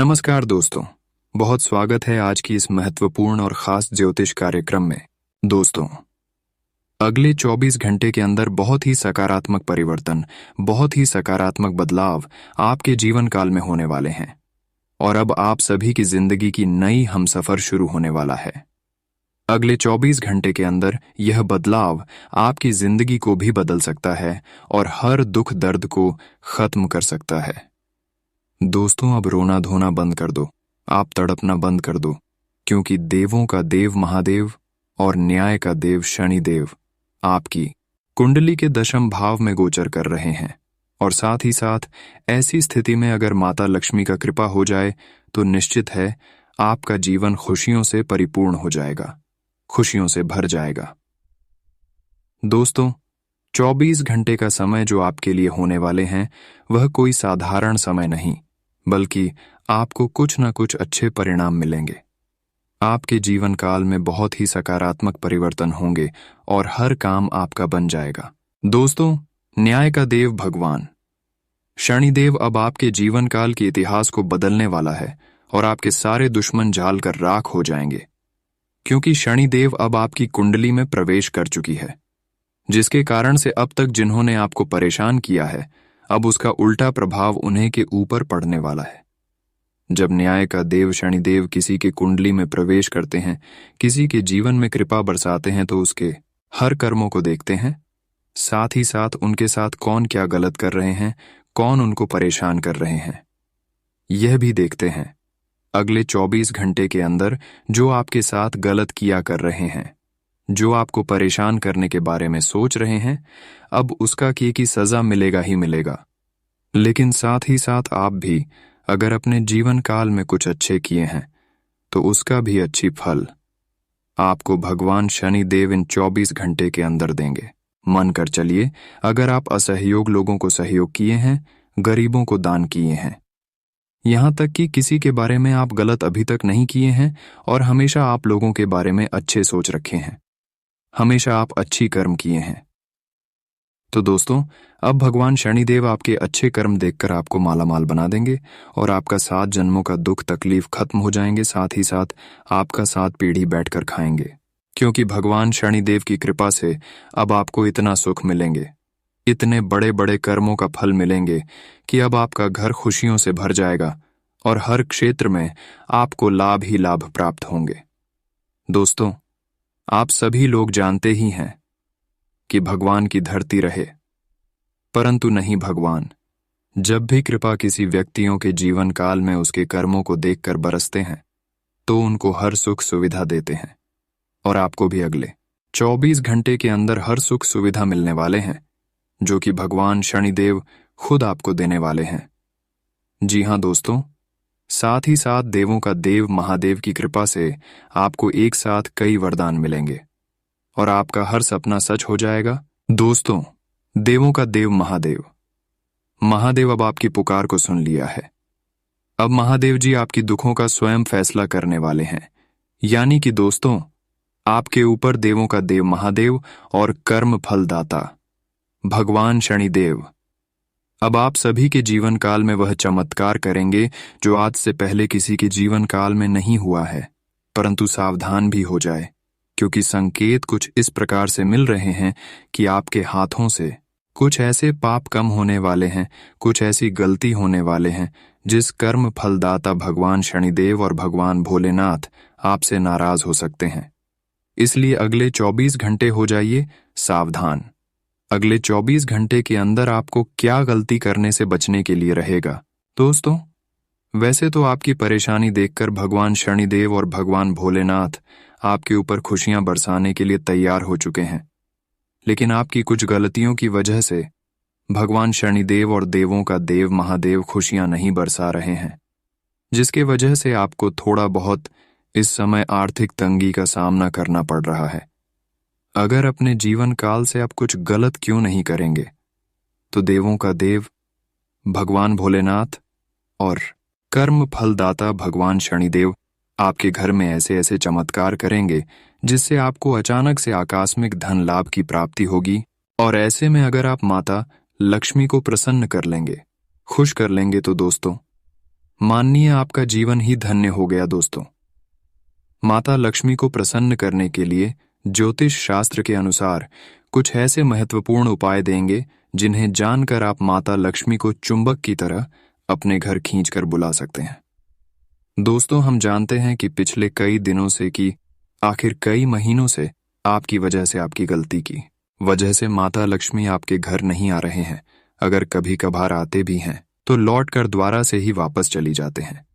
नमस्कार दोस्तों, बहुत स्वागत है आज की इस महत्वपूर्ण और खास ज्योतिष कार्यक्रम में। दोस्तों, अगले 24 घंटे के अंदर बहुत ही सकारात्मक परिवर्तन, बहुत ही सकारात्मक बदलाव आपके जीवन काल में होने वाले हैं और अब आप सभी की जिंदगी की नई हमसफर शुरू होने वाला है। अगले 24 घंटे के अंदर यह बदलाव आपकी जिंदगी को भी बदल सकता है और हर दुख दर्द को खत्म कर सकता है। दोस्तों, अब रोना धोना बंद कर दो, आप तड़पना बंद कर दो, क्योंकि देवों का देव महादेव और न्याय का देव शनिदेव आपकी कुंडली के दशम भाव में गोचर कर रहे हैं। और साथ ही साथ ऐसी स्थिति में अगर माता लक्ष्मी का कृपा हो जाए तो निश्चित है आपका जीवन खुशियों से परिपूर्ण हो जाएगा, खुशियों से भर जाएगा। दोस्तों, 24 घंटे का समय जो आपके लिए होने वाले हैं वह कोई साधारण समय नहीं, बल्कि आपको कुछ न कुछ अच्छे परिणाम मिलेंगे। आपके जीवन काल में बहुत ही सकारात्मक परिवर्तन होंगे और हर काम आपका बन जाएगा। दोस्तों, न्याय का देव भगवान शनिदेव अब आपके जीवन काल के इतिहास को बदलने वाला है और आपके सारे दुश्मन जाल कर राख हो जाएंगे, क्योंकि शनिदेव अब आपकी कुंडली में प्रवेश कर चुकी है, जिसके कारण से अब तक जिन्होंने आपको परेशान किया है अब उसका उल्टा प्रभाव उन्हें के ऊपर पड़ने वाला है। जब न्याय का देव शनिदेव किसी के कुंडली में प्रवेश करते हैं, किसी के जीवन में कृपा बरसाते हैं, तो उसके हर कर्मों को देखते हैं, साथ ही साथ उनके साथ कौन क्या गलत कर रहे हैं, कौन उनको परेशान कर रहे हैं, यह भी देखते हैं। अगले 24 घंटे के अंदर जो आपके साथ गलत किया कर रहे हैं, जो आपको परेशान करने के बारे में सोच रहे हैं, अब उसका किए की सजा मिलेगा ही मिलेगा। लेकिन साथ ही साथ आप भी अगर अपने जीवन काल में कुछ अच्छे किए हैं तो उसका भी अच्छी फल आपको भगवान शनि देव इन 24 घंटे के अंदर देंगे। मन कर चलिए, अगर आप असहयोग लोगों को सहयोग किए हैं, गरीबों को दान किए हैं, यहां तक कि किसी के बारे में आप गलत अभी तक नहीं किए हैं और हमेशा आप लोगों के बारे में अच्छे सोच रखे हैं, हमेशा आप अच्छी कर्म किए हैं, तो दोस्तों अब भगवान शनिदेव आपके अच्छे कर्म देखकर आपको मालामाल बना देंगे और आपका 7 जन्मों का दुख तकलीफ खत्म हो जाएंगे। साथ ही साथ आपका 7 पीढ़ी बैठकर खाएंगे, क्योंकि भगवान शनिदेव की कृपा से अब आपको इतना सुख मिलेंगे, इतने बड़े बड़े कर्मों का फल मिलेंगे कि अब आपका घर खुशियों से भर जाएगा और हर क्षेत्र में आपको लाभ ही लाभ प्राप्त होंगे। दोस्तों, आप सभी लोग जानते ही हैं कि भगवान की धरती रहे, परंतु नहीं भगवान जब भी कृपा किसी व्यक्तियों के जीवन काल में उसके कर्मों को देखकर बरसते हैं तो उनको हर सुख सुविधा देते हैं और आपको भी अगले 24 घंटे के अंदर हर सुख सुविधा मिलने वाले हैं, जो कि भगवान शनिदेव खुद आपको देने वाले हैं। जी हां दोस्तों, साथ ही साथ देवों का देव महादेव की कृपा से आपको एक साथ कई वरदान मिलेंगे और आपका हर सपना सच हो जाएगा। दोस्तों, देवों का देव महादेव अब आपकी पुकार को सुन लिया है। अब महादेव जी आपकी दुखों का स्वयं फैसला करने वाले हैं, यानी कि दोस्तों आपके ऊपर देवों का देव महादेव और कर्म फलदाता भगवान शनिदेव अब आप सभी के जीवन काल में वह चमत्कार करेंगे जो आज से पहले किसी के जीवन काल में नहीं हुआ है। परंतु सावधान भी हो जाए, क्योंकि संकेत कुछ इस प्रकार से मिल रहे हैं कि आपके हाथों से कुछ ऐसे पाप कम होने वाले हैं, कुछ ऐसी गलती होने वाले हैं जिस कर्म फलदाता भगवान शनिदेव और भगवान भोलेनाथ आपसे नाराज हो सकते हैं। इसलिए अगले 24 घंटे हो जाइए सावधान। अगले 24 घंटे के अंदर आपको क्या गलती करने से बचने के लिए रहेगा। दोस्तों, वैसे तो आपकी परेशानी देखकर भगवान शनिदेव और भगवान भोलेनाथ आपके ऊपर खुशियां बरसाने के लिए तैयार हो चुके हैं, लेकिन आपकी कुछ गलतियों की वजह से भगवान शनिदेव और देवों का देव महादेव खुशियां नहीं बरसा रहे हैं, जिसके वजह से आपको थोड़ा बहुत इस समय आर्थिक तंगी का सामना करना पड़ रहा है। अगर अपने जीवन काल से आप कुछ गलत क्यों नहीं करेंगे, तो देवों का देव भगवान भोलेनाथ और कर्म फलदाता भगवान शनिदेव आपके घर में ऐसे ऐसे चमत्कार करेंगे जिससे आपको अचानक से आकस्मिक धन लाभ की प्राप्ति होगी। और ऐसे में अगर आप माता लक्ष्मी को प्रसन्न कर लेंगे, खुश कर लेंगे, तो दोस्तों मानिए आपका जीवन ही धन्य हो गया दोस्तों। माता लक्ष्मी को प्रसन्न करने के लिए ज्योतिष शास्त्र के अनुसार कुछ ऐसे महत्वपूर्ण उपाय देंगे जिन्हें जानकर आप माता लक्ष्मी को चुंबक की तरह अपने घर खींचकर बुला सकते हैं। दोस्तों, हम जानते हैं कि पिछले कई दिनों से कि आखिर कई महीनों से आपकी वजह से, आपकी गलती की वजह से माता लक्ष्मी आपके घर नहीं आ रहे हैं। अगर कभी कभार आते भी हैं तो लौट कर द्वारा से ही वापस चली जाते हैं।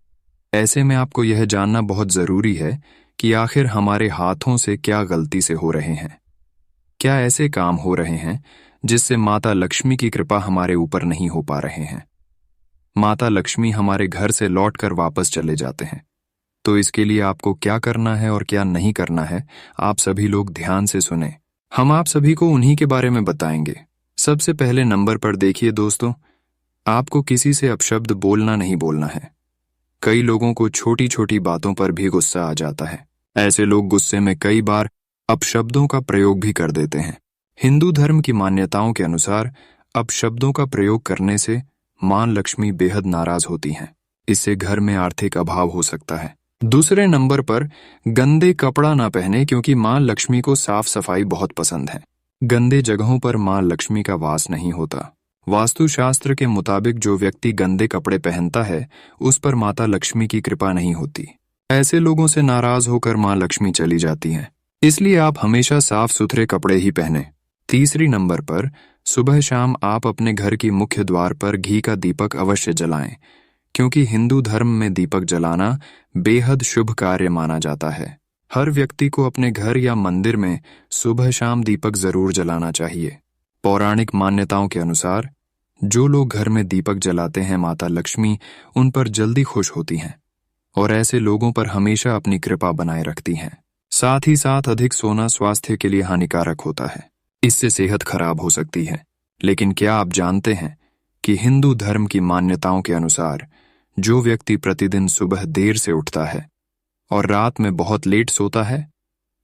ऐसे में आपको यह जानना बहुत जरूरी है कि आखिर हमारे हाथों से क्या गलती से हो रहे हैं। क्या ऐसे काम हो रहे हैं जिससे माता लक्ष्मी की कृपा हमारे ऊपर नहीं हो पा रहे हैं। माता लक्ष्मी हमारे घर से लौटकर वापस चले जाते हैं। तो इसके लिए आपको क्या करना है और क्या नहीं करना है, आप सभी लोग ध्यान से सुने। हम आप सभी को उन्हीं के बारे में बताएंगे। सबसे पहले नंबर पर देखिए दोस्तों, आपको किसी से अपशब्द बोलना नहीं बोलना है। कई लोगों को छोटी छोटी बातों पर भी गुस्सा आ जाता है। ऐसे लोग गुस्से में कई बार अपशब्दों का प्रयोग भी कर देते हैं। हिंदू धर्म की मान्यताओं के अनुसार अपशब्दों का प्रयोग करने से मां लक्ष्मी बेहद नाराज होती हैं। इससे घर में आर्थिक अभाव हो सकता है। दूसरे नंबर पर गंदे कपड़ा ना पहने, क्योंकि मां लक्ष्मी को साफ सफाई बहुत पसंद है। गंदे जगहों पर मां लक्ष्मी का वास नहीं होता। वास्तुशास्त्र के मुताबिक जो व्यक्ति गंदे कपड़े पहनता है उस पर माता लक्ष्मी की कृपा नहीं होती। ऐसे लोगों से नाराज होकर मां लक्ष्मी चली जाती हैं। इसलिए आप हमेशा साफ सुथरे कपड़े ही पहने। तीसरी नंबर पर सुबह शाम आप अपने घर की मुख्य द्वार पर घी का दीपक अवश्य जलाएं, क्योंकि हिंदू धर्म में दीपक जलाना बेहद शुभ कार्य माना जाता है। हर व्यक्ति को अपने घर या मंदिर में सुबह शाम दीपक जरूर जलाना चाहिए। पौराणिक मान्यताओं के अनुसार जो लोग घर में दीपक जलाते हैं, माता लक्ष्मी उन पर जल्दी खुश होती हैं और ऐसे लोगों पर हमेशा अपनी कृपा बनाए रखती हैं। साथ ही साथ अधिक सोना स्वास्थ्य के लिए हानिकारक होता है। इससे सेहत खराब हो सकती है। लेकिन क्या आप जानते हैं कि हिंदू धर्म की मान्यताओं के अनुसार जो व्यक्ति प्रतिदिन सुबह देर से उठता है और रात में बहुत लेट सोता है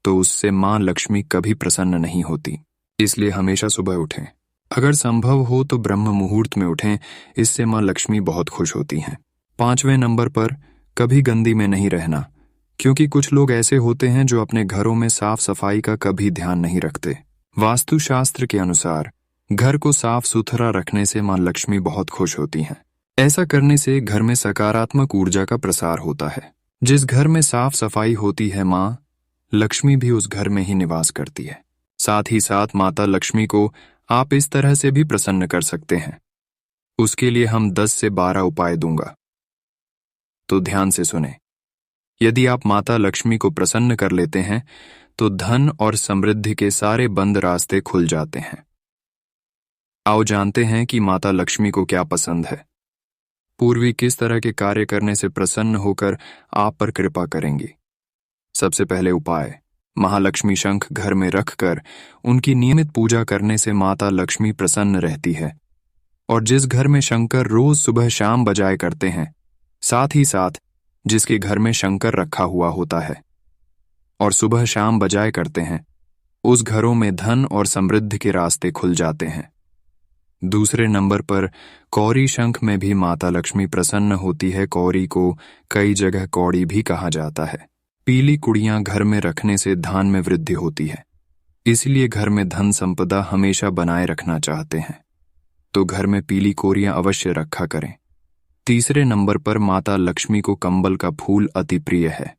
तो उससे मां लक्ष्मी कभी प्रसन्न नहीं होती। इसलिए हमेशा सुबह उठें। अगर संभव हो तो ब्रह्म मुहूर्त में उठें, इससे मां लक्ष्मी बहुत खुश होती हैं। 5वें नंबर पर कभी गंदी में नहीं रहना, क्योंकि कुछ लोग ऐसे होते हैं जो अपने घरों में साफ सफाई का कभी ध्यान नहीं रखते। वास्तुशास्त्र के अनुसार घर को साफ सुथरा रखने से मां लक्ष्मी बहुत खुश होती हैं। ऐसा करने से घर में सकारात्मक ऊर्जा का प्रसार होता है। जिस घर में साफ सफाई होती है, मां लक्ष्मी भी उस घर में ही निवास करती है। साथ ही साथ माता लक्ष्मी को आप इस तरह से भी प्रसन्न कर सकते हैं। उसके लिए हम 10 से 12 उपाय दूंगा, तो ध्यान से सुने। यदि आप माता लक्ष्मी को प्रसन्न कर लेते हैं तो धन और समृद्धि के सारे बंद रास्ते खुल जाते हैं। आओ जानते हैं कि माता लक्ष्मी को क्या पसंद है। पूर्वी किस तरह के कार्य करने से प्रसन्न होकर आप पर कृपा करेंगी। सबसे पहले उपाय, महालक्ष्मी शंख घर में रखकर उनकी नियमित पूजा करने से माता लक्ष्मी प्रसन्न रहती है। और जिस घर में शंकर रोज सुबह शाम बजाए करते हैं, साथ ही साथ जिसके घर में शंकर रखा हुआ होता है और सुबह शाम बजाए करते हैं, उस घरों में धन और समृद्धि के रास्ते खुल जाते हैं। दूसरे नंबर पर कौरी शंख में भी माता लक्ष्मी प्रसन्न होती है। कौरी को कई जगह कौड़ी भी कहा जाता है। पीली कुड़ियां घर में रखने से धान में वृद्धि होती है। इसलिए घर में धन संपदा हमेशा बनाए रखना चाहते हैं तो घर में पीली कोरियां अवश्य रखा करें। तीसरे नंबर पर माता लक्ष्मी को कंबल का फूल अति प्रिय है।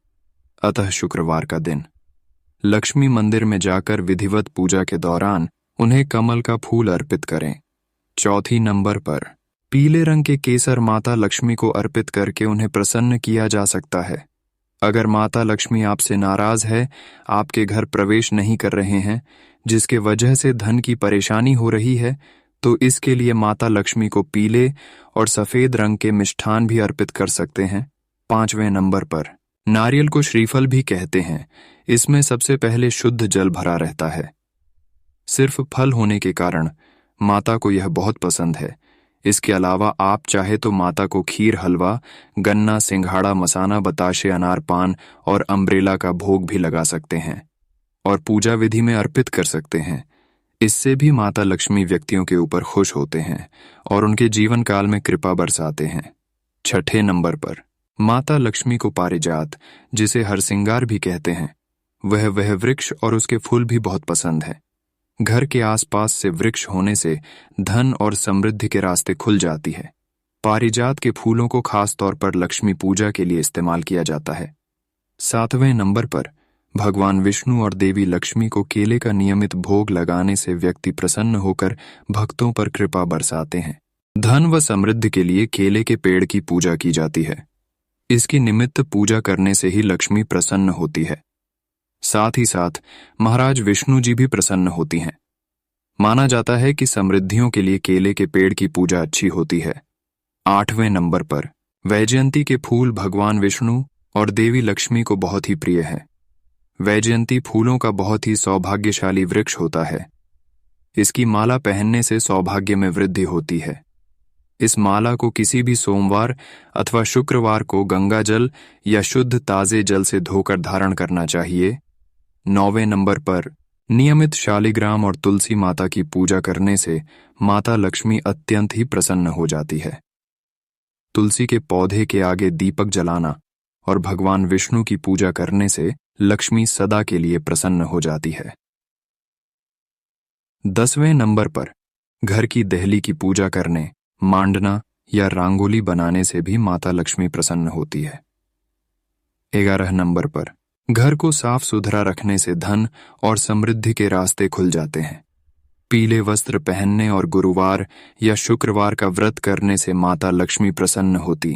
अतः शुक्रवार का दिन लक्ष्मी मंदिर में जाकर विधिवत पूजा के दौरान उन्हें कमल का फूल अर्पित करें। चौथी नंबर पर पीले रंग के केसर माता लक्ष्मी को अर्पित करके उन्हें प्रसन्न किया जा सकता है। अगर माता लक्ष्मी आपसे नाराज है, आपके घर प्रवेश नहीं कर रहे हैं, जिसके वजह से धन की परेशानी हो रही है, तो इसके लिए माता लक्ष्मी को पीले और सफेद रंग के मिष्ठान भी अर्पित कर सकते हैं। 5वें नंबर पर नारियल को श्रीफल भी कहते हैं। इसमें सबसे पहले शुद्ध जल भरा रहता है। सिर्फ फल होने के कारण माता को यह बहुत पसंद है। इसके अलावा आप चाहे तो माता को खीर, हलवा, गन्ना, सिंघाड़ा, मसाना, बताशे, अनार, पान और अम्ब्रेला का भोग भी लगा सकते हैं और पूजा विधि में अर्पित कर सकते हैं। इससे भी माता लक्ष्मी व्यक्तियों के ऊपर खुश होते हैं और उनके जीवन काल में कृपा बरसाते हैं। छठे नंबर पर माता लक्ष्मी को पारिजात, जिसे हरसिंगार भी कहते हैं, वह वृक्ष और उसके फूल भी बहुत पसंद है। घर के आसपास से वृक्ष होने से धन और समृद्धि के रास्ते खुल जाती है। पारिजात के फूलों को खास तौर पर लक्ष्मी पूजा के लिए इस्तेमाल किया जाता है। सातवें नंबर पर भगवान विष्णु और देवी लक्ष्मी को केले का नियमित भोग लगाने से व्यक्ति प्रसन्न होकर भक्तों पर कृपा बरसाते हैं। धन व समृद्धि के लिए केले के पेड़ की पूजा की जाती है। इसकी निमित्त पूजा करने से ही लक्ष्मी प्रसन्न होती है। साथ ही साथ महाराज विष्णु जी भी प्रसन्न होती हैं। माना जाता है कि समृद्धियों के लिए केले के पेड़ की पूजा अच्छी होती है। आठवें नंबर पर वैजयंती के फूल भगवान विष्णु और देवी लक्ष्मी को बहुत ही प्रिय हैं। वैजयंती फूलों का बहुत ही सौभाग्यशाली वृक्ष होता है। इसकी माला पहनने से सौभाग्य में वृद्धि होती है। इस माला को किसी भी सोमवार अथवा शुक्रवार को गंगा जल या शुद्ध ताजे जल से धोकर धारण करना चाहिए। 9वें नंबर पर नियमित शालिग्राम और तुलसी माता की पूजा करने से माता लक्ष्मी अत्यंत ही प्रसन्न हो जाती है। तुलसी के पौधे के आगे दीपक जलाना और भगवान विष्णु की पूजा करने से लक्ष्मी सदा के लिए प्रसन्न हो जाती है। 10वें नंबर पर घर की देहली की पूजा करने, मांडना या रंगोली बनाने से भी माता लक्ष्मी प्रसन्न होती है। 11 नंबर पर घर को साफ सुथरा रखने से धन और समृद्धि के रास्ते खुल जाते हैं। पीले वस्त्र पहनने और गुरुवार या शुक्रवार का व्रत करने से माता लक्ष्मी प्रसन्न होती।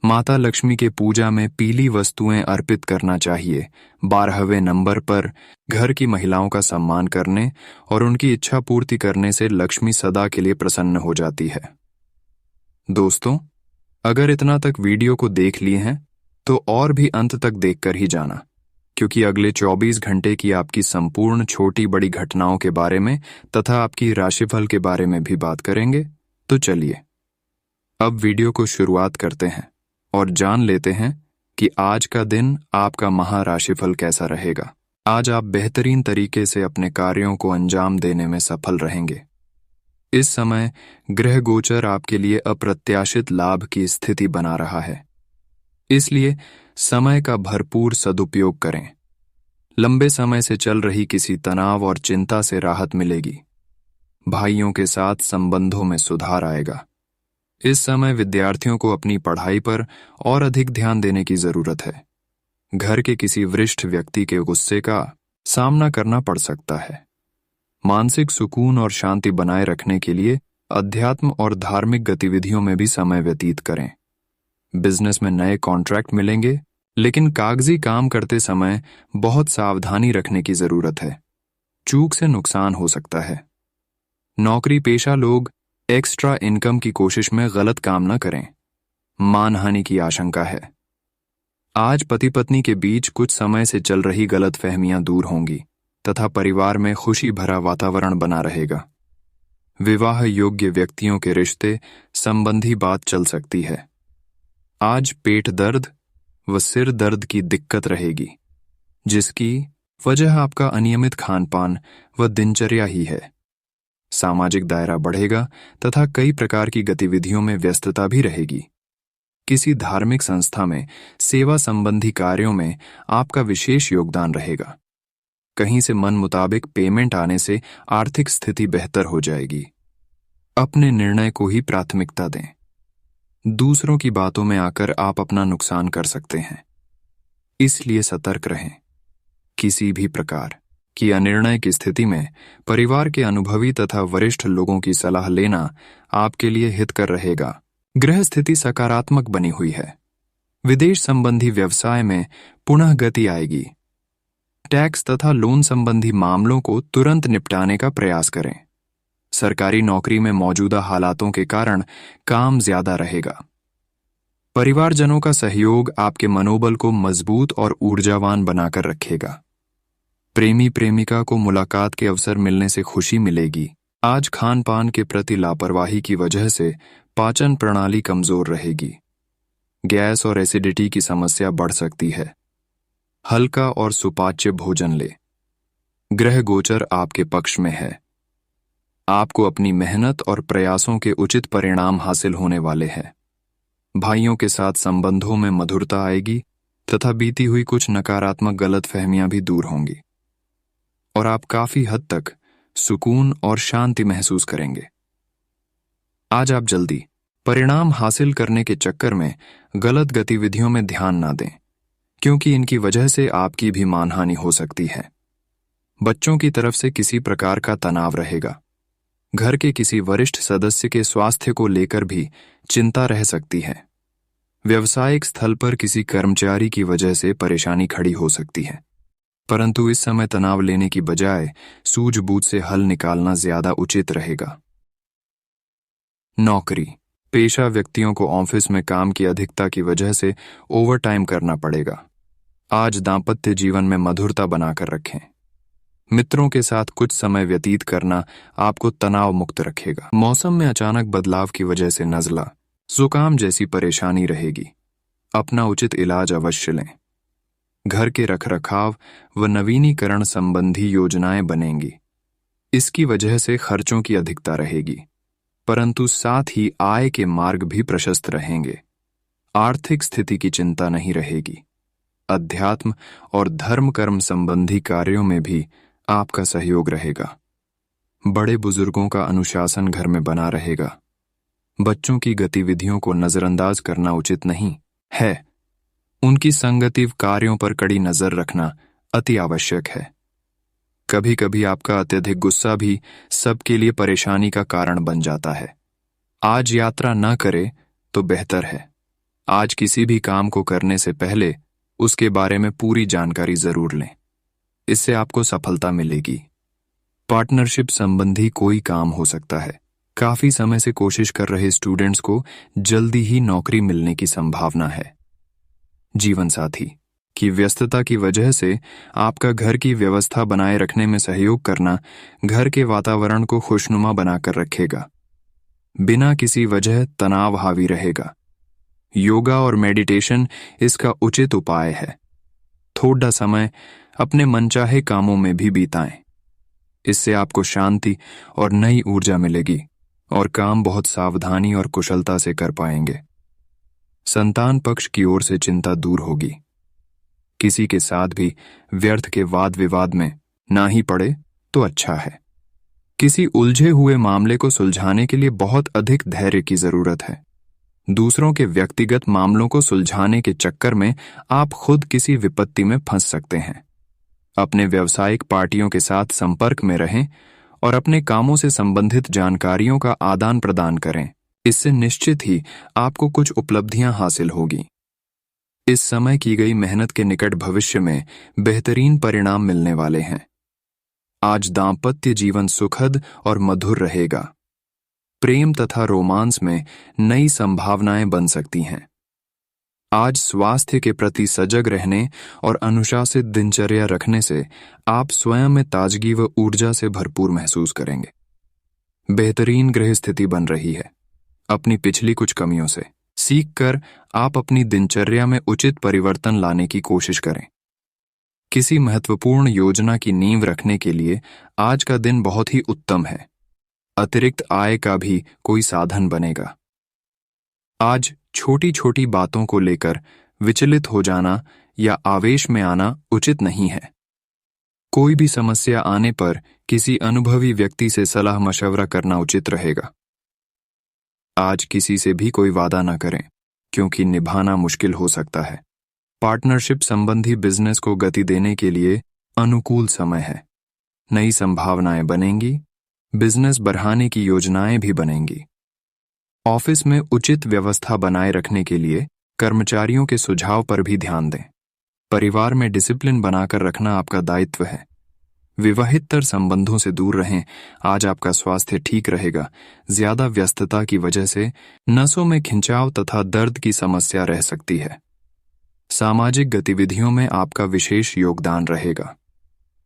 माता लक्ष्मी के पूजा में पीली वस्तुएं अर्पित करना चाहिए। 12वें नंबर पर घर की महिलाओं का सम्मान करने और उनकी इच्छा पूर्ति करने से लक्ष्मी सदा के लिए प्रसन्न हो जाती है। दोस्तों, अगर इतना तक वीडियो को देख लिए हैं तो और भी अंत तक देखकर ही जाना, क्योंकि अगले 24 घंटे की आपकी संपूर्ण छोटी बड़ी घटनाओं के बारे में तथा आपकी राशिफल के बारे में भी बात करेंगे। तो चलिए अब वीडियो को शुरुआत करते हैं और जान लेते हैं कि आज का दिन आपका महाराशिफल कैसा रहेगा। आज आप बेहतरीन तरीके से अपने कार्यों को अंजाम देने में सफल रहेंगे। इस समय ग्रह गोचर आपके लिए अप्रत्याशित लाभ की स्थिति बना रहा है, इसलिए समय का भरपूर सदुपयोग करें। लंबे समय से चल रही किसी तनाव और चिंता से राहत मिलेगी। भाइयों के साथ संबंधों में सुधार आएगा। इस समय विद्यार्थियों को अपनी पढ़ाई पर और अधिक ध्यान देने की जरूरत है। घर के किसी वरिष्ठ व्यक्ति के गुस्से का सामना करना पड़ सकता है। मानसिक सुकून और शांति बनाए रखने के लिए अध्यात्म और धार्मिक गतिविधियों में भी समय व्यतीत करें। बिजनेस में नए कॉन्ट्रैक्ट मिलेंगे, लेकिन कागजी काम करते समय बहुत सावधानी रखने की जरूरत है। चूक से नुकसान हो सकता है। नौकरी पेशा लोग एक्स्ट्रा इनकम की कोशिश में गलत काम न करें। मानहानि की आशंका है। आज पति पत्नी के बीच कुछ समय से चल रही गलतफहमियां दूर होंगी तथा परिवार में खुशी भरा वातावरण बना रहेगा। विवाह योग्य व्यक्तियों के रिश्ते संबंधी बात चल सकती है। आज पेट दर्द व सिर दर्द की दिक्कत रहेगी, जिसकी वजह आपका अनियमित खानपान व दिनचर्या ही है। सामाजिक दायरा बढ़ेगा तथा कई प्रकार की गतिविधियों में व्यस्तता भी रहेगी। किसी धार्मिक संस्था में सेवा संबंधी कार्यों में आपका विशेष योगदान रहेगा। कहीं से मन मुताबिक पेमेंट आने से आर्थिक स्थिति बेहतर हो जाएगी। अपने निर्णय को ही प्राथमिकता दें। दूसरों की बातों में आकर आप अपना नुकसान कर सकते हैं, इसलिए सतर्क रहें। किसी भी प्रकार की अनिर्णय की स्थिति में परिवार के अनुभवी तथा वरिष्ठ लोगों की सलाह लेना आपके लिए हितकर रहेगा। ग्रह स्थिति सकारात्मक बनी हुई है। विदेश संबंधी व्यवसाय में पुनः गति आएगी। टैक्स तथा लोन संबंधी मामलों को तुरंत निपटाने का प्रयास करें। सरकारी नौकरी में मौजूदा हालातों के कारण काम ज्यादा रहेगा। परिवारजनों का सहयोग आपके मनोबल को मजबूत और ऊर्जावान बनाकर रखेगा। प्रेमी प्रेमिका को मुलाकात के अवसर मिलने से खुशी मिलेगी। आज खान पान के प्रति लापरवाही की वजह से पाचन प्रणाली कमजोर रहेगी। गैस और एसिडिटी की समस्या बढ़ सकती है। हल्का और सुपाच्य भोजन ले। ग्रह गोचर आपके पक्ष में है। आपको अपनी मेहनत और प्रयासों के उचित परिणाम हासिल होने वाले हैं। भाइयों के साथ संबंधों में मधुरता आएगी तथा बीती हुई कुछ नकारात्मक गलतफहमियां भी दूर होंगी और आप काफी हद तक सुकून और शांति महसूस करेंगे। आज आप जल्दी परिणाम हासिल करने के चक्कर में गलत गतिविधियों में ध्यान ना दें, क्योंकि इनकी वजह से आपकी भी मानहानि हो सकती है। बच्चों की तरफ से किसी प्रकार का तनाव रहेगा। घर के किसी वरिष्ठ सदस्य के स्वास्थ्य को लेकर भी चिंता रह सकती है। व्यावसायिक स्थल पर किसी कर्मचारी की वजह से परेशानी खड़ी हो सकती है, परंतु इस समय तनाव लेने की बजाय सूझबूझ से हल निकालना ज्यादा उचित रहेगा। नौकरी पेशा व्यक्तियों को ऑफिस में काम की अधिकता की वजह से ओवरटाइम करना पड़ेगा। आज दांपत्य जीवन में मधुरता बनाकर रखें। मित्रों के साथ कुछ समय व्यतीत करना आपको तनाव मुक्त रखेगा। मौसम में अचानक बदलाव की वजह से नज़ला, जुकाम जैसी परेशानी रहेगी। अपना उचित इलाज अवश्य लें। घर के रखरखाव व नवीनीकरण संबंधी योजनाएं बनेंगी। इसकी वजह से खर्चों की अधिकता रहेगी, परंतु साथ ही आय के मार्ग भी प्रशस्त रहेंगे। आर्थिक स्थिति की चिंता नहीं रहेगी। अध्यात्म और धर्म कर्म संबंधी कार्यों में भी आपका सहयोग रहेगा। बड़े बुजुर्गों का अनुशासन घर में बना रहेगा। बच्चों की गतिविधियों को नजरअंदाज करना उचित नहीं है। उनकी संगति कार्यों पर कड़ी नजर रखना अति आवश्यक है। कभी कभी आपका अत्यधिक गुस्सा भी सबके लिए परेशानी का कारण बन जाता है। आज यात्रा न करे तो बेहतर है। आज किसी भी काम को करने से पहले उसके बारे में पूरी जानकारी जरूर लें। इससे आपको सफलता मिलेगी। पार्टनरशिप संबंधी कोई काम हो सकता है। काफी समय से कोशिश कर रहे स्टूडेंट्स को जल्दी ही नौकरी मिलने की संभावना है। जीवन साथी की व्यस्तता की वजह से आपका घर की व्यवस्था बनाए रखने में सहयोग करना घर के वातावरण को खुशनुमा बनाकर रखेगा। बिना किसी वजह तनाव हावी रहेगा। योगा और मेडिटेशन इसका उचित उपाय है। थोड़ा समय अपने मनचाहे कामों में भी बिताएं। इससे आपको शांति और नई ऊर्जा मिलेगी और काम बहुत सावधानी और कुशलता से कर पाएंगे। संतान पक्ष की ओर से चिंता दूर होगी। किसी के साथ भी व्यर्थ के वाद विवाद में ना ही पड़े तो अच्छा है। किसी उलझे हुए मामले को सुलझाने के लिए बहुत अधिक धैर्य की जरूरत है। दूसरों के व्यक्तिगत मामलों को सुलझाने के चक्कर में आप खुद किसी विपत्ति में फंस सकते हैं। अपने व्यावसायिक पार्टियों के साथ संपर्क में रहें और अपने कामों से संबंधित जानकारियों का आदान प्रदान करें। इससे निश्चित ही आपको कुछ उपलब्धियां हासिल होगी। इस समय की गई मेहनत के निकट भविष्य में बेहतरीन परिणाम मिलने वाले हैं। आज दांपत्य जीवन सुखद और मधुर रहेगा। प्रेम तथा रोमांस में नई संभावनाएं बन सकती हैं। आज स्वास्थ्य के प्रति सजग रहने और अनुशासित दिनचर्या रखने से आप स्वयं में ताजगी व ऊर्जा से भरपूर महसूस करेंगे। बेहतरीन गृह स्थिति बन रही है। अपनी पिछली कुछ कमियों से सीखकर आप अपनी दिनचर्या में उचित परिवर्तन लाने की कोशिश करें। किसी महत्वपूर्ण योजना की नींव रखने के लिए आज का दिन बहुत ही उत्तम है। अतिरिक्त आय का भी कोई साधन बनेगा। आज छोटी छोटी बातों को लेकर विचलित हो जाना या आवेश में आना उचित नहीं है। कोई भी समस्या आने पर किसी अनुभवी व्यक्ति से सलाह मशवरा करना उचित रहेगा। आज किसी से भी कोई वादा न करें, क्योंकि निभाना मुश्किल हो सकता है। पार्टनरशिप संबंधी बिजनेस को गति देने के लिए अनुकूल समय है। नई संभावनाएं बनेंगी। बिजनेस बढ़ाने की योजनाएं भी बनेंगी। ऑफिस में उचित व्यवस्था बनाए रखने के लिए कर्मचारियों के सुझाव पर भी ध्यान दें। परिवार में डिसिप्लिन बनाकर रखना आपका दायित्व है। विवाहितर संबंधों से दूर रहें। आज आपका स्वास्थ्य ठीक रहेगा। ज्यादा व्यस्तता की वजह से नसों में खिंचाव तथा दर्द की समस्या रह सकती है। सामाजिक गतिविधियों में आपका विशेष योगदान रहेगा।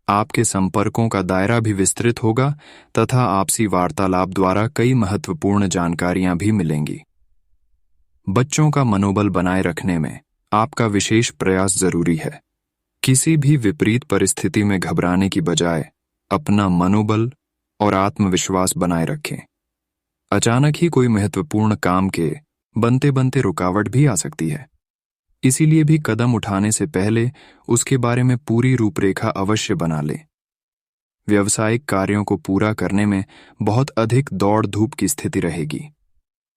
आपके संपर्कों का दायरा भी विस्तृत होगा तथा आपसी वार्तालाप द्वारा कई महत्वपूर्ण जानकारियां भी मिलेंगी। बच्चों का मनोबल बनाए रखने में आपका विशेष प्रयास जरूरी है। किसी भी विपरीत परिस्थिति में घबराने की बजाय अपना मनोबल और आत्मविश्वास बनाए रखें। अचानक ही कोई महत्वपूर्ण काम के बनते बनते रुकावट भी आ सकती है। इसीलिए भी कदम उठाने से पहले उसके बारे में पूरी रूपरेखा अवश्य बना लें। व्यावसायिक कार्यों को पूरा करने में बहुत अधिक दौड़ धूप की स्थिति रहेगी।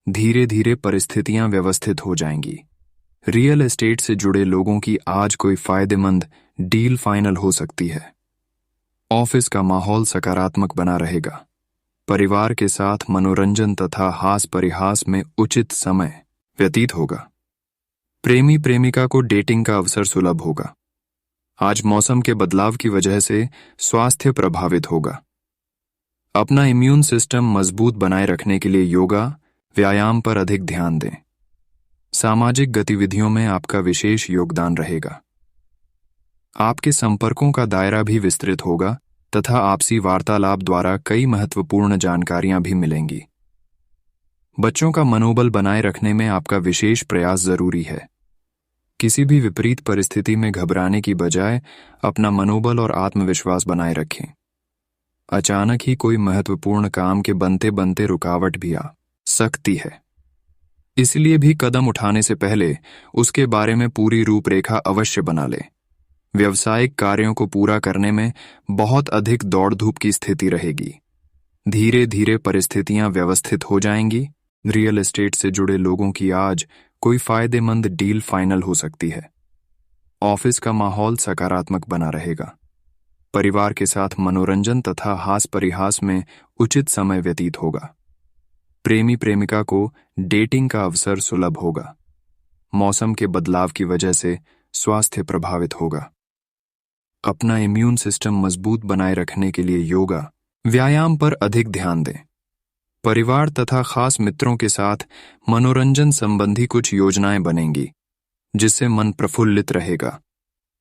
धीरे धीरे परिस्थितियां व्यवस्थित हो जाएंगी। रियल एस्टेट से जुड़े लोगों की आज कोई फायदेमंद डील फाइनल हो सकती है। ऑफिस का माहौल सकारात्मक बना रहेगा। परिवार के साथ मनोरंजन तथा हास परिहास में उचित समय व्यतीत होगा। प्रेमी प्रेमिका को डेटिंग का अवसर सुलभ होगा। आज मौसम के बदलाव की वजह से स्वास्थ्य प्रभावित होगा। अपना इम्यून सिस्टम मजबूत बनाए रखने के लिए योगा, व्यायाम पर अधिक ध्यान दें। सामाजिक गतिविधियों में आपका विशेष योगदान रहेगा। आपके संपर्कों का दायरा भी विस्तृत होगा तथा आपसी वार्तालाप द्वारा कई महत्वपूर्ण जानकारियां भी मिलेंगी। बच्चों का मनोबल बनाए रखने में आपका विशेष प्रयास जरूरी है। किसी भी विपरीत परिस्थिति में घबराने की बजाय अपना मनोबल और आत्मविश्वास बनाए रखें। अचानक ही कोई महत्वपूर्ण काम के बनते बनते रुकावट भी आ सकती है। इसलिए भी कदम उठाने से पहले उसके बारे में पूरी रूपरेखा अवश्य बना लें। व्यावसायिक कार्यों को पूरा करने में बहुत अधिक दौड़ धूप की स्थिति रहेगी। धीरे धीरे परिस्थितियां व्यवस्थित हो जाएंगी। रियल एस्टेट से जुड़े लोगों की आज कोई फायदेमंद डील फाइनल हो सकती है। ऑफिस का माहौल सकारात्मक बना रहेगा। परिवार के साथ मनोरंजन तथा हास परिहास में उचित समय व्यतीत होगा। प्रेमी प्रेमिका को डेटिंग का अवसर सुलभ होगा। मौसम के बदलाव की वजह से स्वास्थ्य प्रभावित होगा। अपना इम्यून सिस्टम मजबूत बनाए रखने के लिए योगा, व्यायाम पर अधिक ध्यान दें। परिवार तथा खास मित्रों के साथ मनोरंजन संबंधी कुछ योजनाएं बनेंगी, जिससे मन प्रफुल्लित रहेगा।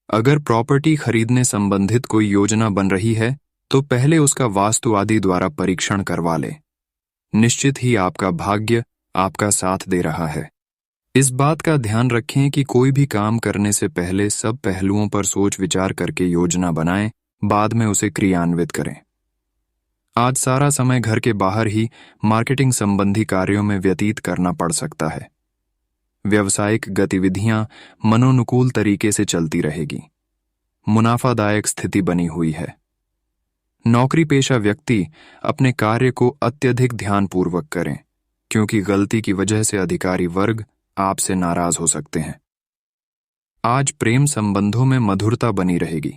अगर प्रॉपर्टी खरीदने संबंधित कोई योजना बन रही है तो पहले उसका वास्तु आदि द्वारा परीक्षण करवा लें। निश्चित ही आपका भाग्य आपका साथ दे रहा है। इस बात का ध्यान रखें कि कोई भी काम करने से पहले सब पहलुओं पर सोच विचार करके योजना बनाएं, बाद में उसे क्रियान्वित करें। आज सारा समय घर के बाहर ही मार्केटिंग संबंधी कार्यों में व्यतीत करना पड़ सकता है। व्यावसायिक गतिविधियां मनोनुकूल तरीके से चलती रहेगी। मुनाफादायक स्थिति बनी हुई है। नौकरी पेशा व्यक्ति अपने कार्य को अत्यधिक ध्यानपूर्वक करें, क्योंकि गलती की वजह से अधिकारी वर्ग आपसे नाराज हो सकते हैं। आज प्रेम संबंधों में मधुरता बनी रहेगी।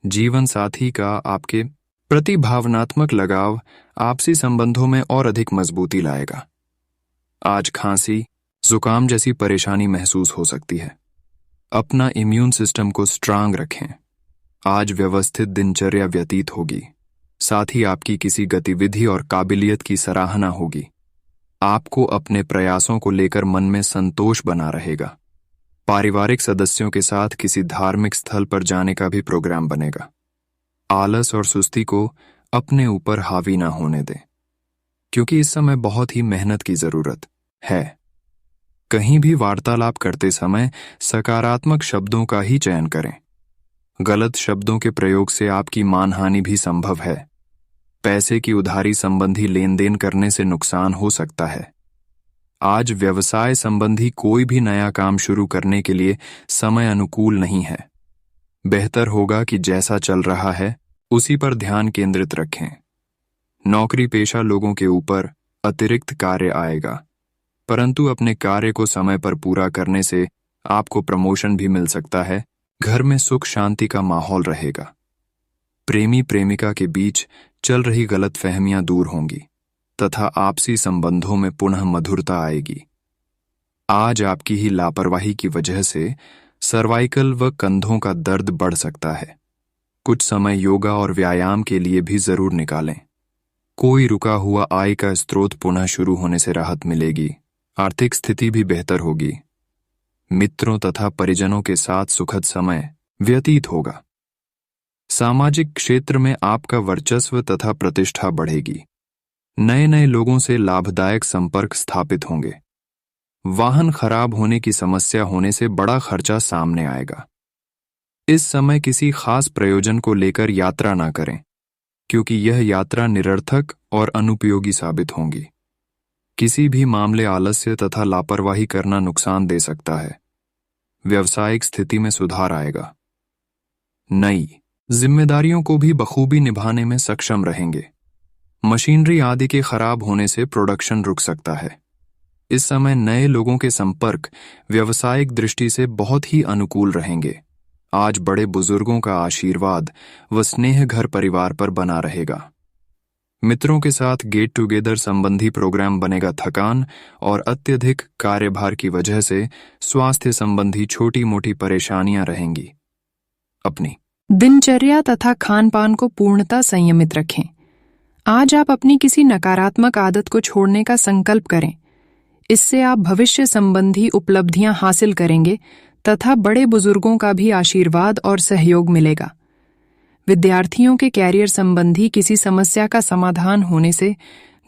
जीवन साथी का आपके प्रति भावनात्मक लगाव आपसी संबंधों में और अधिक मजबूती लाएगा। आज खांसी, जुकाम जैसी परेशानी महसूस हो सकती है। अपना इम्यून सिस्टम को स्ट्रांग रखें। आज व्यवस्थित दिनचर्या व्यतीत होगी। साथ ही आपकी किसी गतिविधि और काबिलियत की सराहना होगी। आपको अपने प्रयासों को लेकर मन में संतोष बना रहेगा। पारिवारिक सदस्यों के साथ किसी धार्मिक स्थल पर जाने का भी प्रोग्राम बनेगा। आलस और सुस्ती को अपने ऊपर हावी ना होने दें, क्योंकि इस समय बहुत ही मेहनत की जरूरत है। कहीं भी वार्तालाप करते समय सकारात्मक शब्दों का ही चयन करें। गलत शब्दों के प्रयोग से आपकी मानहानि भी संभव है। पैसे की उधारी संबंधी लेन देन करने से नुकसान हो सकता है। आज व्यवसाय संबंधी कोई भी नया काम शुरू करने के लिए समय अनुकूल नहीं है। बेहतर होगा कि जैसा चल रहा है उसी पर ध्यान केंद्रित रखें। नौकरी पेशा लोगों के ऊपर अतिरिक्त कार्य आएगा, परंतु अपने कार्य को समय पर पूरा करने से आपको प्रमोशन भी मिल सकता है। घर में सुख शांति का माहौल रहेगा। प्रेमी प्रेमिका के बीच चल रही गलतफहमियां दूर होंगी तथा आपसी संबंधों में पुनः मधुरता आएगी। आज आपकी ही लापरवाही की वजह से सर्वाइकल व कंधों का दर्द बढ़ सकता है। कुछ समय योगा और व्यायाम के लिए भी जरूर निकालें। कोई रुका हुआ आय का स्रोत पुनः शुरू होने से राहत मिलेगी। आर्थिक स्थिति भी बेहतर होगी। मित्रों तथा परिजनों के साथ सुखद समय व्यतीत होगा। सामाजिक क्षेत्र में आपका वर्चस्व तथा प्रतिष्ठा बढ़ेगी। नए नए लोगों से लाभदायक संपर्क स्थापित होंगे। वाहन खराब होने की समस्या होने से बड़ा खर्चा सामने आएगा। इस समय किसी खास प्रयोजन को लेकर यात्रा ना करें, क्योंकि यह यात्रा निरर्थक और अनुपयोगी साबित होंगी। किसी भी मामले आलस्य तथा लापरवाही करना नुकसान दे सकता है। व्यवसायिक स्थिति में सुधार आएगा। नई जिम्मेदारियों को भी बखूबी निभाने में सक्षम रहेंगे। मशीनरी आदि के खराब होने से प्रोडक्शन रुक सकता है। इस समय नए लोगों के संपर्क व्यावसायिक दृष्टि से बहुत ही अनुकूल रहेंगे। आज बड़े बुजुर्गों का आशीर्वाद व स्नेह घर परिवार पर बना रहेगा। मित्रों के साथ गेट टुगेदर संबंधी प्रोग्राम बनेगा। थकान और अत्यधिक कार्यभार की वजह से स्वास्थ्य संबंधी छोटी मोटी परेशानियां रहेंगी। अपनी दिनचर्या तथा खान पान को पूर्णतः संयमित रखें। आज आप अपनी किसी नकारात्मक आदत को छोड़ने का संकल्प करें। इससे आप भविष्य संबंधी उपलब्धियां हासिल करेंगे तथा बड़े बुजुर्गों का भी आशीर्वाद और सहयोग मिलेगा। विद्यार्थियों के कैरियर संबंधी किसी समस्या का समाधान होने से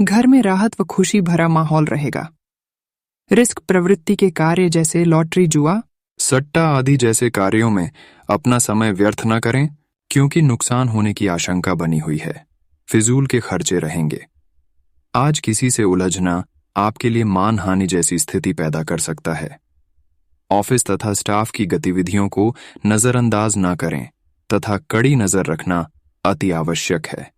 घर में राहत व खुशी भरा माहौल रहेगा। रिस्क प्रवृत्ति के कार्य जैसे लॉटरी, जुआ, सट्टा आदि जैसे कार्यों में अपना समय व्यर्थ न करें, क्योंकि नुकसान होने की आशंका बनी हुई है। फिजूल के खर्चे रहेंगे। आज किसी से उलझना आपके लिए मानहानि जैसी स्थिति पैदा कर सकता है। ऑफिस तथा स्टाफ की गतिविधियों को नजरअंदाज न करें तथा कड़ी नजर रखना अति आवश्यक है।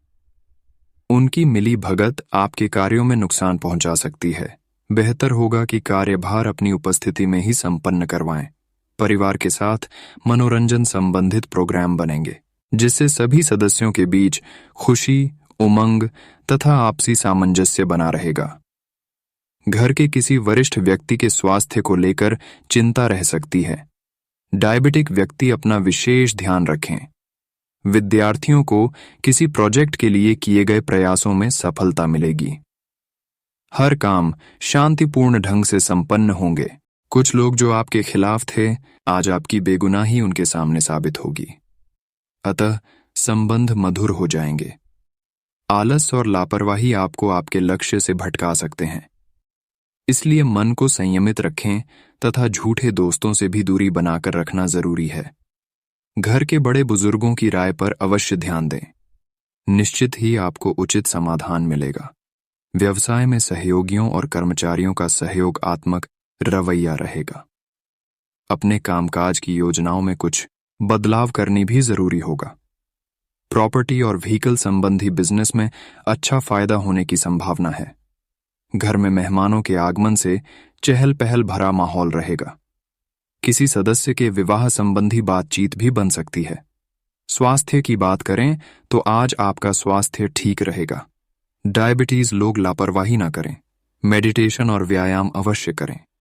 उनकी मिली भगत आपके कार्यों में नुकसान पहुंचा सकती है। बेहतर होगा कि कार्यभार अपनी उपस्थिति में ही संपन्न करवाएं। परिवार के साथ मनोरंजन संबंधित प्रोग्राम बनेंगे, जिससे सभी सदस्यों के बीच खुशी, उमंग तथा आपसी सामंजस्य बना रहेगा। घर के किसी वरिष्ठ व्यक्ति के स्वास्थ्य को लेकर चिंता रह सकती है। डायबिटिक व्यक्ति अपना विशेष ध्यान रखें। विद्यार्थियों को किसी प्रोजेक्ट के लिए किए गए प्रयासों में सफलता मिलेगी। हर काम शांतिपूर्ण ढंग से संपन्न होंगे। कुछ लोग जो आपके खिलाफ थे, आज आपकी बेगुनाही उनके सामने साबित होगी। अतः संबंध मधुर हो जाएंगे। आलस और लापरवाही आपको आपके लक्ष्य से भटका सकते हैं। इसलिए मन को संयमित रखें तथा झूठे दोस्तों से भी दूरी बनाकर रखना जरूरी है। घर के बड़े बुजुर्गों की राय पर अवश्य ध्यान दें। निश्चित ही आपको उचित समाधान मिलेगा। व्यवसाय में सहयोगियों और कर्मचारियों का सहयोगात्मक रवैया रहेगा। अपने कामकाज की योजनाओं में कुछ बदलाव करनी भी जरूरी होगा। प्रॉपर्टी और व्हीकल संबंधी बिजनेस में अच्छा फायदा होने की संभावना है। घर में मेहमानों के आगमन से चहल पहल भरा माहौल रहेगा। किसी सदस्य के विवाह संबंधी बातचीत भी बन सकती है। स्वास्थ्य की बात करें तो आज आपका स्वास्थ्य ठीक रहेगा। डायबिटीज लोग लापरवाही ना करें। मेडिटेशन और व्यायाम अवश्य करें।